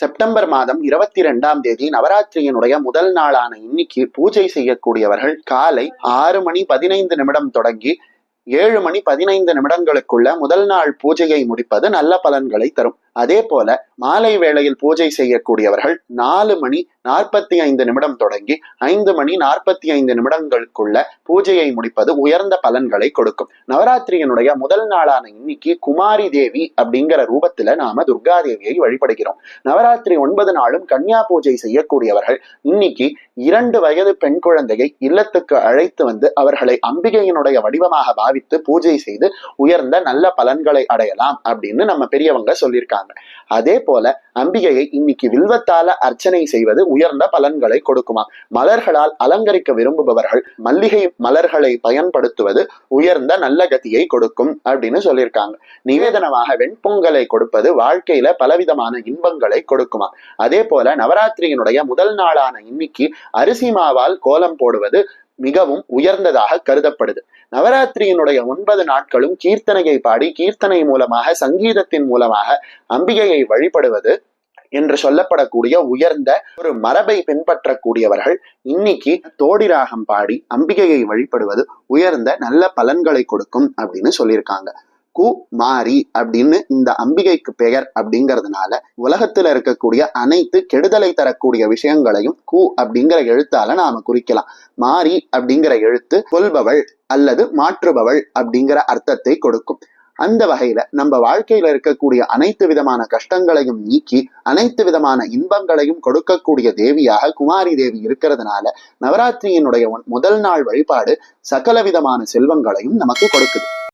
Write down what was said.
September மாதம் 22ஆம் தேதி நவராத்திரியினுடைய முதல் நாளான இன்னைக்கு பூஜை செய்யக்கூடியவர்கள் காலை 6:15 தொடங்கி 7:15 முதல் நாள் பூஜையை முடிப்பது நல்ல பலன்களை தரும். அதே போல மாலை வேளையில் பூஜை செய்யக்கூடியவர்கள் 4:45 தொடங்கி 5:45 பூஜையை முடிப்பது உயர்ந்த பலன்களை கொடுக்கும். நவராத்திரியினுடைய முதல் நாளான இன்னைக்கு குமாரி தேவி அப்படிங்கிற ரூபத்துல நாம துர்கா தேவியை வழிபடுகிறோம். நவராத்திரி 9 நாளும் கன்னியா பூஜை செய்யக்கூடியவர்கள் இன்னைக்கு 2 வயது பெண் குழந்தையை இல்லத்துக்கு அழைத்து வந்து அவர்களை அம்பிகையினுடைய வடிவமாக பாவித்து பூஜை செய்து உயர்ந்த நல்ல பலன்களை அடையலாம் அப்படின்னு நம்ம பெரியவங்க சொல்லியிருக்காங்க. அதே போல அம்பிகையை இன்னைக்கு வில்வத்தால அர்ச்சனை செய்வது உயர்ந்த பலன்களை கொடுக்குமா. மலர்களால் அலங்கரிக்க விரும்புபவர்கள் மல்லிகை மலர்களை பயன்படுத்துவது உயர்ந்த நல்ல கதியை கொடுக்கும் அப்படின்னு சொல்லியிருக்காங்க. நிவேதனமாக வெண்பொங்கலை கொடுப்பது வாழ்க்கையில பலவிதமான இன்பங்களை கொடுக்குமா. அதே போல நவராத்திரியினுடைய முதல் நாளான இன்னைக்கு அரிசி மாவால் கோலம் போடுவது மிகவும் உயர்ந்ததாக கருதப்படுது. நவராத்திரியினுடைய 9 நாட்களும் கீர்த்தனையை பாடி கீர்த்தனை மூலமாக சங்கீதத்தின் மூலமாக அம்பிகையை வழிபடுவது என்று சொல்லப்படக்கூடிய உயர்ந்த ஒரு மரபை பின்பற்றக்கூடியவர்கள் இன்னைக்கு தோடி ராகம் பாடி அம்பிகையை வழிபடுவது உயர்ந்த நல்ல பலன்களை கொடுக்கும் அப்படின்னு சொல்லியிருக்காங்க. குமாரி அப்படின்னு இந்த அம்பிகைக்கு பெயர் அப்படிங்கிறதுனால உலகத்துல இருக்கக்கூடிய அனைத்து கெடுதலை தரக்கூடிய விஷயங்களையும் கு அப்படிங்கிற எழுத்தால நாம குறிக்கலாம். மாரி அப்படிங்கிற எழுத்து கொல்பவள் அல்லது மாற்றுபவள் அப்படிங்கிற அர்த்தத்தை கொடுக்கும். அந்த வகையில நம்ம வாழ்க்கையில இருக்கக்கூடிய அனைத்து விதமான கஷ்டங்களையும் நீக்கி அனைத்து விதமான இன்பங்களையும் கொடுக்கக்கூடிய தேவியாக குமாரி தேவி இருக்கிறதுனால நவராத்திரியினுடைய முதல் நாள் வழிபாடு சகல விதமான செல்வங்களையும் நமக்கு கொடுக்குது.